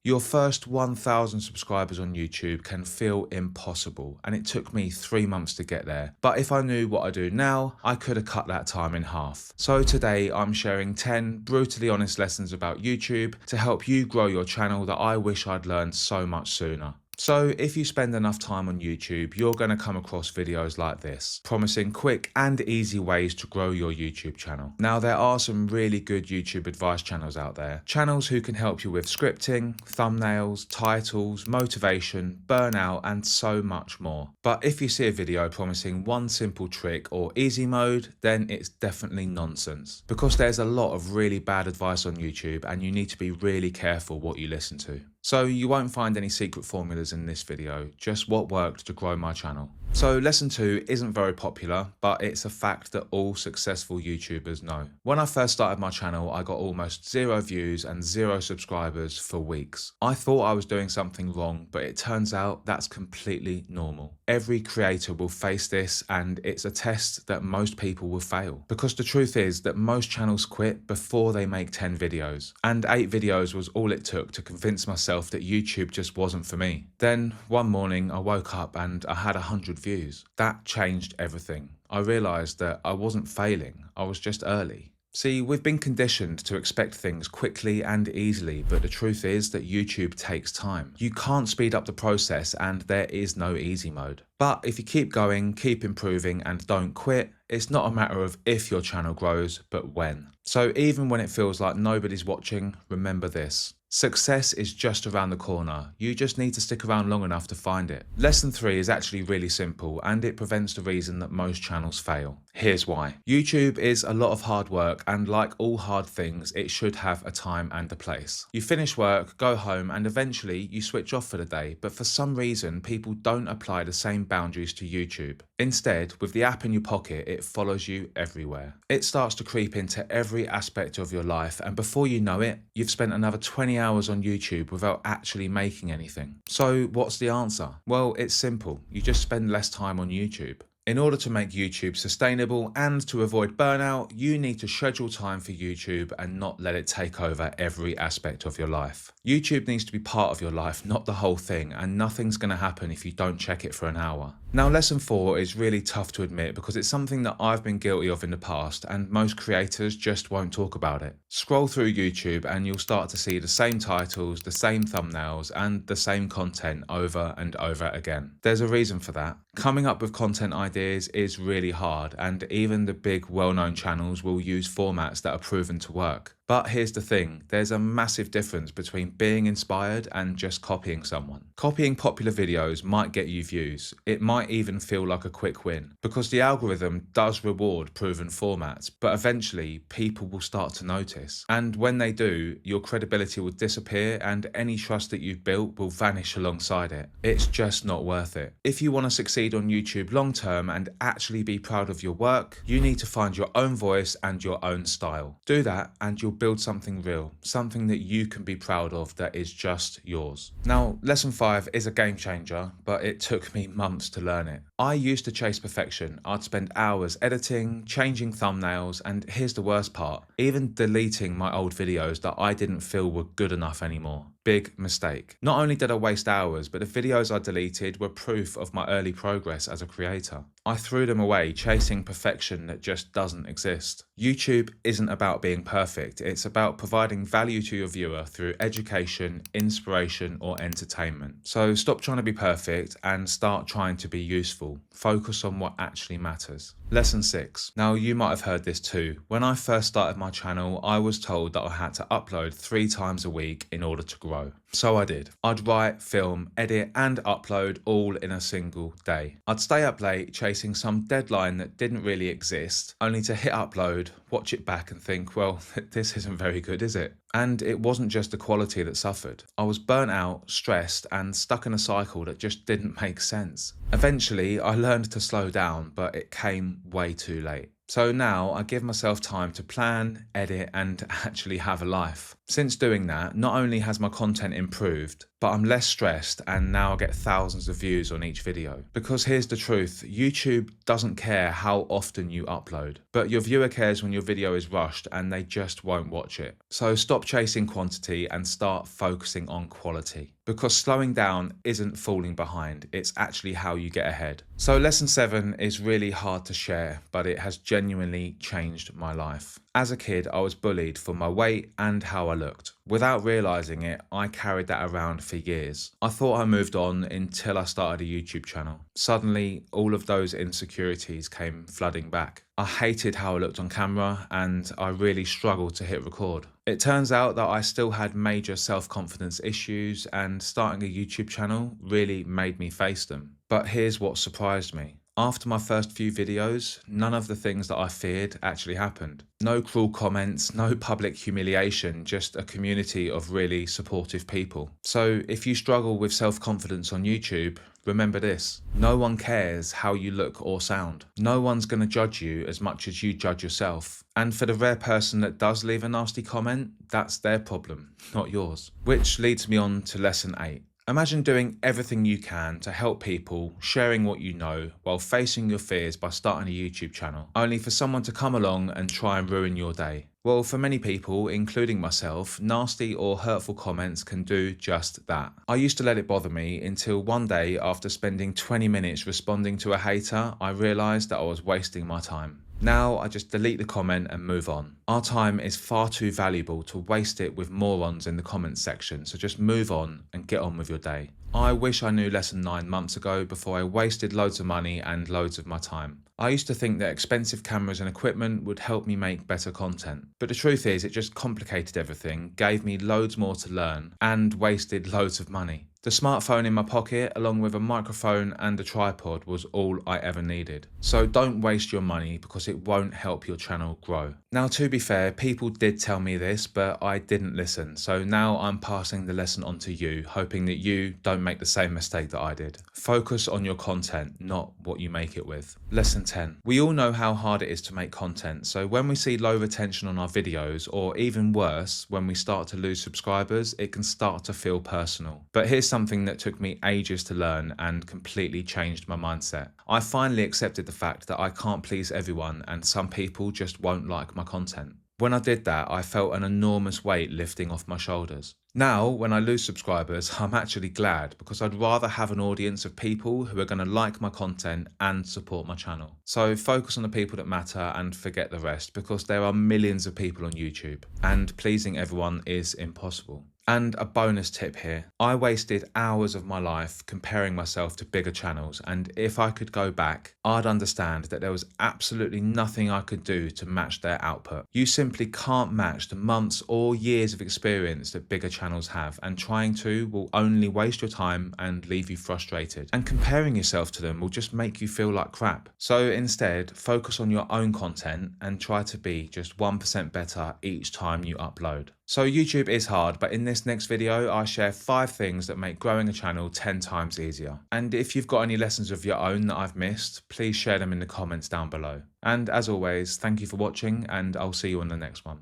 Your first 1,000 subscribers on YouTube can feel impossible, and it took me 3 months to get there. But if I knew what I do now, I could have cut that time in half. So today I'm sharing 10 brutally honest lessons about YouTube to help you grow your channel that I wish I'd learned so much sooner. So if you spend enough time on YouTube, you're going to come across videos like this, promising quick and easy ways to grow your YouTube channel. Now there are some really good YouTube advice channels out there, channels who can help you with scripting, thumbnails, titles, motivation, burnout and so much more. But if you see a video promising one simple trick or easy mode, then it's definitely nonsense. Because there's a lot of really bad advice on YouTube and you need to be really careful what you listen to. So you won't find any secret formulas in this video, just what worked to grow my channel. So lesson 2 isn't very popular, but it's a fact that all successful YouTubers know. When I first started my channel, I got almost 0 views and 0 subscribers for weeks. I thought I was doing something wrong, but it turns out that's completely normal. Every creator will face this, and it's a test that most people will fail. Because the truth is that most channels quit before they make 10 videos. And 8 videos was all it took to convince myself that YouTube just wasn't for me. Then one morning I woke up and I had 100 views. That changed everything. I realized that I wasn't failing, I was just early. See, we've been conditioned to expect things quickly and easily, but the truth is that YouTube takes time. You can't speed up the process and there is no easy mode. But if you keep going, keep improving and don't quit, it's not a matter of if your channel grows, but when. So even when it feels like nobody's watching, remember this. Success is just around the corner. You just need to stick around long enough to find it. Lesson 3 is actually really simple and it prevents the reason that most channels fail. Here's why. YouTube is a lot of hard work and like all hard things, it should have a time and a place. You finish work, go home and eventually you switch off for the day, but for some reason people don't apply the same boundaries to YouTube. Instead, with the app in your pocket, it follows you everywhere. It starts to creep into every aspect of your life and before you know it, you've spent another 20 hours on YouTube without actually making anything. So what's the answer? Well, it's simple. You just spend less time on YouTube. In order to make YouTube sustainable and to avoid burnout, you need to schedule time for YouTube and not let it take over every aspect of your life. YouTube needs to be part of your life, not the whole thing, and nothing's going to happen if you don't check it for an hour. Now, lesson 4 is really tough to admit because it's something that I've been guilty of in the past and most creators just won't talk about it. Scroll through YouTube and you'll start to see the same titles, the same thumbnails, and the same content over and over again. There's a reason for that. Coming up with content ideas is really hard, and even the big well-known channels will use formats that are proven to work. But here's the thing, there's a massive difference between being inspired and just copying someone. Copying popular videos might get you views. It might even feel like a quick win, because the algorithm does reward proven formats, but eventually people will start to notice. And when they do, your credibility will disappear and any trust that you've built will vanish alongside it. It's just not worth it. If you want to succeed on YouTube long term and actually be proud of your work, you need to find your own voice and your own style. Do that and you'll build something real, something that you can be proud of that is just yours. Now, lesson 5 is a game changer, but it took me months to learn it. I used to chase perfection. I'd spend hours editing, changing thumbnails, and here's the worst part, even deleting my old videos that I didn't feel were good enough anymore. Big mistake. Not only did I waste hours, but the videos I deleted were proof of my early progress as a creator. I threw them away, chasing perfection that just doesn't exist. YouTube isn't about being perfect, it's about providing value to your viewer through education, inspiration, or entertainment. So stop trying to be perfect and start trying to be useful. Focus on what actually matters. Lesson 6. Now you might have heard this too. When I first started my channel, I was told that I had to upload 3 times a week in order to grow. So I did. I'd write, film, edit and upload all in a single day. I'd stay up late chasing some deadline that didn't really exist, only to hit upload, watch it back and think, well, this isn't very good, is it? And it wasn't just the quality that suffered. I was burnt out, stressed and stuck in a cycle that just didn't make sense. Eventually, I learned to slow down, but it came way too late. So now I give myself time to plan, edit and actually have a life. Since doing that, not only has my content improved, but I'm less stressed and now I get thousands of views on each video. Because here's the truth, YouTube doesn't care how often you upload, but your viewer cares when your video is rushed and they just won't watch it. So stop chasing quantity and start focusing on quality. Because slowing down isn't falling behind, it's actually how you get ahead. So lesson 7 is really hard to share, but it has genuinely changed my life. As a kid, I was bullied for my weight and how I looked. Without realizing it, I carried that around for years. I thought I moved on until I started a YouTube channel. Suddenly, all of those insecurities came flooding back. I hated how I looked on camera and I really struggled to hit record. It turns out that I still had major self-confidence issues and starting a YouTube channel really made me face them. But here's what surprised me. After my first few videos, none of the things that I feared actually happened. No cruel comments, no public humiliation, just a community of really supportive people. So if you struggle with self-confidence on YouTube, remember this: no one cares how you look or sound. No one's going to judge you as much as you judge yourself. And for the rare person that does leave a nasty comment, that's their problem, not yours. Which leads me on to lesson 8. Imagine doing everything you can to help people, sharing what you know, while facing your fears by starting a YouTube channel, only for someone to come along and try and ruin your day. Well, for many people, including myself, nasty or hurtful comments can do just that. I used to let it bother me until one day, after spending 20 minutes responding to a hater, I realised that I was wasting my time. Now I just delete the comment and move on. Our time is far too valuable to waste it with morons in the comments section, so just move on and get on with your day. I wish I knew lesson 9 months ago before I wasted loads of money and loads of my time. I used to think that expensive cameras and equipment would help me make better content. But the truth is, it just complicated everything, gave me loads more to learn, and wasted loads of money. The smartphone in my pocket, along with a microphone and a tripod, was all I ever needed. So don't waste your money because it won't help your channel grow. Now, to be fair, people did tell me this, but I didn't listen. So now I'm passing the lesson on to you, hoping that you don't make the same mistake that I did. Focus on your content, not what you make it with. Lesson 10. We all know how hard it is to make content. So when we see low retention on our videos, or even worse, when we start to lose subscribers, it can start to feel personal. But here's something that took me ages to learn and completely changed my mindset. I finally accepted the fact that I can't please everyone and some people just won't like my content. When I did that, I felt an enormous weight lifting off my shoulders. Now, when I lose subscribers, I'm actually glad because I'd rather have an audience of people who are going to like my content and support my channel. So focus on the people that matter and forget the rest, because there are millions of people on YouTube and pleasing everyone is impossible. And a bonus tip here, I wasted hours of my life comparing myself to bigger channels, and if I could go back, I'd understand that there was absolutely nothing I could do to match their output. You simply can't match the months or years of experience that bigger channels have, and trying to will only waste your time and leave you frustrated. And comparing yourself to them will just make you feel like crap. So instead, focus on your own content and try to be just 1% better each time you upload. So YouTube is hard, but in this next video, I share 5 things that make growing a channel 10 times easier. And if you've got any lessons of your own that I've missed, please share them in the comments down below. And as always, thank you for watching, and I'll see you on the next one.